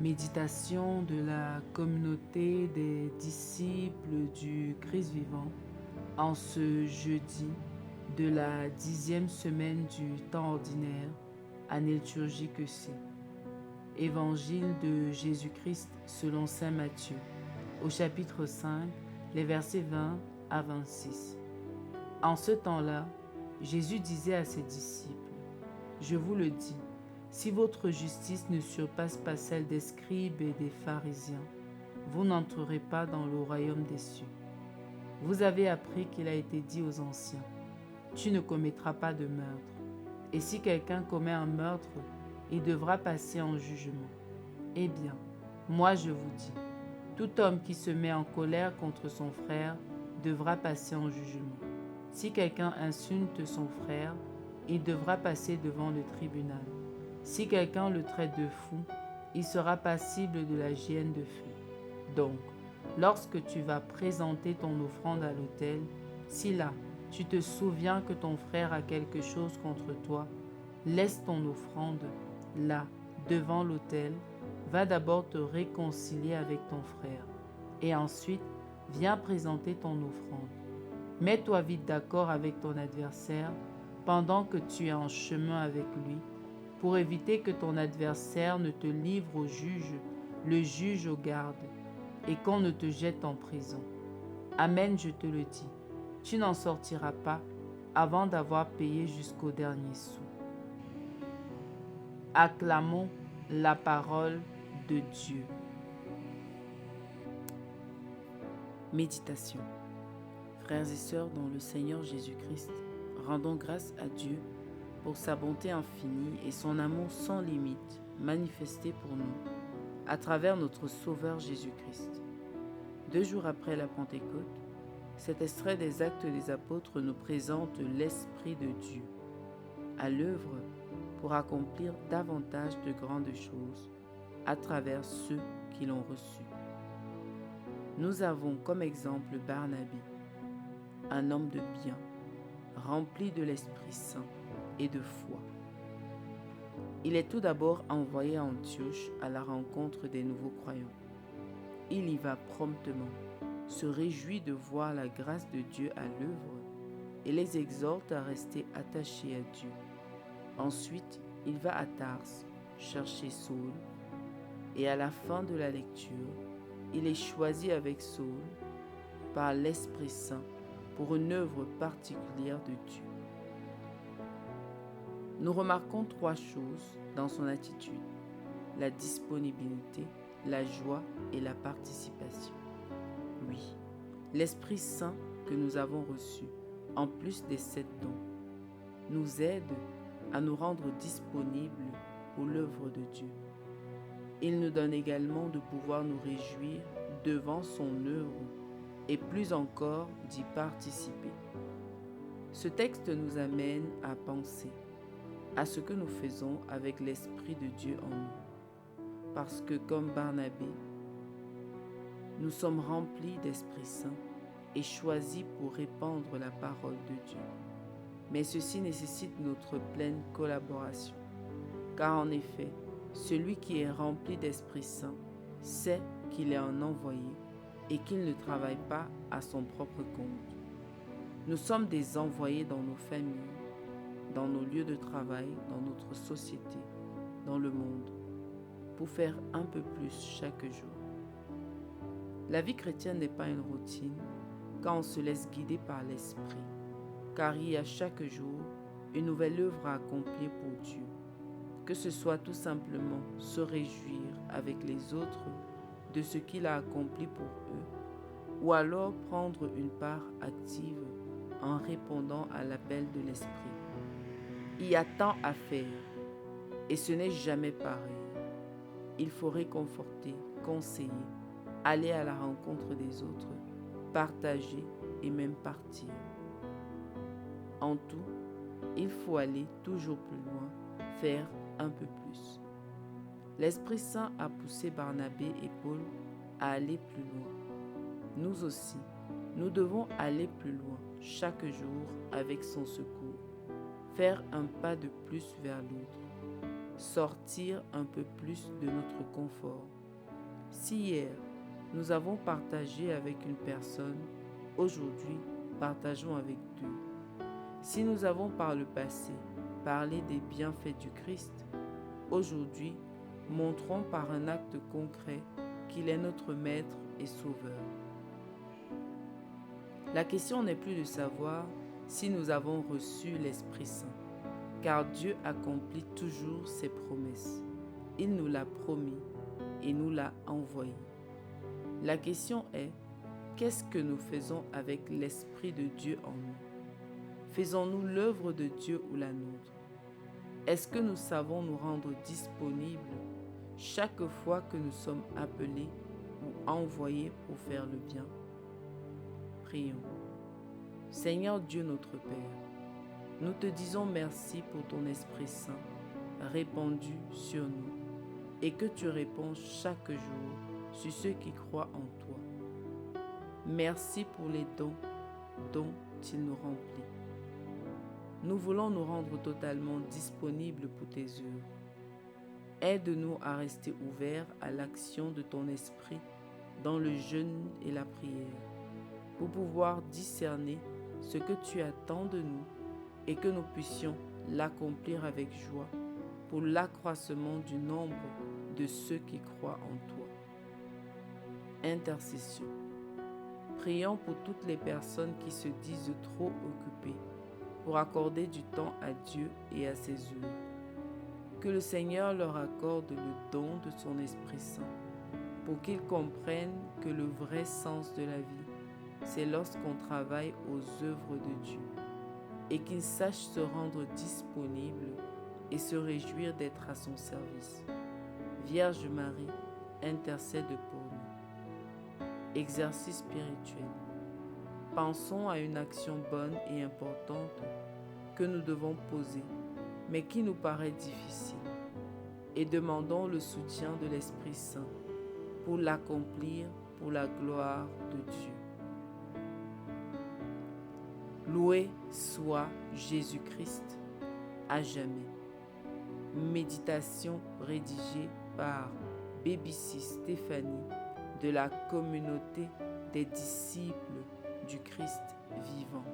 Méditation de la communauté des disciples du Christ vivant en ce jeudi de la 10e semaine du temps ordinaire, année liturgique C. Évangile de Jésus-Christ selon saint Matthieu, au chapitre 5, les versets 20 à 26. En ce temps-là, Jésus disait à ses disciples, « Je vous le dis, si votre justice ne surpasse pas celle des scribes et des pharisiens, vous n'entrerez pas dans le royaume des cieux. Vous avez appris qu'il a été dit aux anciens, « Tu ne commettras pas de meurtre. » Et si quelqu'un commet un meurtre, il devra passer en jugement. Eh bien, moi je vous dis, tout homme qui se met en colère contre son frère devra passer en jugement. Si quelqu'un insulte son frère, il devra passer devant le tribunal. Si quelqu'un le traite de fou, il sera passible de la géhenne de feu. Donc, lorsque tu vas présenter ton offrande à l'autel, si là, tu te souviens que ton frère a quelque chose contre toi, laisse ton offrande là, devant l'autel, va d'abord te réconcilier avec ton frère, et ensuite, viens présenter ton offrande. Mets-toi vite d'accord avec ton adversaire pendant que tu es en chemin avec lui, pour éviter que ton adversaire ne te livre au juge, le juge aux gardes, et qu'on ne te jette en prison. Amen, je te le dis, tu n'en sortiras pas avant d'avoir payé jusqu'au dernier sou. Acclamons la parole de Dieu. Méditation. Frères et sœurs dans le Seigneur Jésus-Christ, rendons grâce à Dieu pour sa bonté infinie et son amour sans limite manifesté pour nous à travers notre Sauveur Jésus-Christ. 2 jours après la Pentecôte, cet extrait des Actes des Apôtres nous présente l'Esprit de Dieu, à l'œuvre pour accomplir davantage de grandes choses à travers ceux qui l'ont reçu. Nous avons comme exemple Barnabé, un homme de bien, rempli de l'Esprit Saint et de foi. Il est tout d'abord envoyé à Antioche à la rencontre des nouveaux croyants. Il y va promptement, se réjouit de voir la grâce de Dieu à l'œuvre et les exhorte à rester attachés à Dieu. Ensuite, il va à Tarse chercher Saul et à la fin de la lecture, il est choisi avec Saul par l'Esprit Saint pour une œuvre particulière de Dieu. Nous remarquons 3 choses dans son attitude: la disponibilité, la joie et la participation. Oui, l'Esprit Saint que nous avons reçu, en plus des 7 dons, nous aide à nous rendre disponibles pour l'œuvre de Dieu. Il nous donne également de pouvoir nous réjouir devant son œuvre et plus encore d'y participer. Ce texte nous amène à penser à ce que nous faisons avec l'Esprit de Dieu en nous. Parce que comme Barnabé, nous sommes remplis d'Esprit Saint et choisis pour répandre la parole de Dieu. Mais ceci nécessite notre pleine collaboration. Car en effet, celui qui est rempli d'Esprit Saint sait qu'il est un envoyé et qu'il ne travaille pas à son propre compte. Nous sommes des envoyés dans nos familles, dans nos lieux de travail, dans notre société, dans le monde, pour faire un peu plus chaque jour. La vie chrétienne n'est pas une routine quand on se laisse guider par l'Esprit, car il y a chaque jour une nouvelle œuvre à accomplir pour Dieu, que ce soit tout simplement se réjouir avec les autres de ce qu'il a accompli pour eux, ou alors prendre une part active en répondant à l'appel de l'Esprit. Il y a tant à faire, et ce n'est jamais pareil. Il faut réconforter, conseiller, aller à la rencontre des autres, partager et même partir. En tout, il faut aller toujours plus loin, faire un peu plus. L'Esprit Saint a poussé Barnabé et Paul à aller plus loin. Nous aussi, nous devons aller plus loin chaque jour avec son secours, faire un pas de plus vers l'autre, sortir un peu plus de notre confort Si hier, nous avons partagé avec une personne, aujourd'hui, partageons avec deux. Si nous avons par le passé parlé des bienfaits du Christ, aujourd'hui, montrons par un acte concret qu'il est notre Maître et Sauveur. La question n'est plus de savoir si nous avons reçu l'Esprit Saint, car Dieu accomplit toujours ses promesses. Il nous l'a promis et nous l'a envoyé. La question est, qu'est-ce que nous faisons avec l'Esprit de Dieu en nous? Faisons-nous l'œuvre de Dieu ou la nôtre? Est-ce que nous savons nous rendre disponibles chaque fois que nous sommes appelés ou envoyés pour faire le bien? Prions. Seigneur Dieu notre Père, nous te disons merci pour ton Esprit Saint répandu sur nous et que tu réponds chaque jour sur ceux qui croient en toi. Merci pour les dons dont il nous remplit. Nous voulons nous rendre totalement disponibles pour tes œuvres. Aide-nous à rester ouverts à l'action de ton Esprit dans le jeûne et la prière, pour pouvoir discerner ce que tu attends de nous et que nous puissions l'accomplir avec joie pour l'accroissement du nombre de ceux qui croient en toi. Intercession. Prions pour toutes les personnes qui se disent trop occupées pour accorder du temps à Dieu et à ses œuvres. Que le Seigneur leur accorde le don de son Esprit Saint pour qu'ils comprennent que le vrai sens de la vie, c'est lorsqu'on travaille aux œuvres de Dieu et qu'ils sachent se rendre disponibles et se réjouir d'être à son service. Vierge Marie, intercède pour nous. Exercice spirituel. Pensons à une action bonne et importante que nous devons poser, mais qui nous paraît difficile, et demandons le soutien de l'Esprit Saint pour l'accomplir pour la gloire de Dieu. Loué soit Jésus-Christ à jamais. Méditation rédigée par BBC Stéphanie de la communauté des disciples du Christ vivant.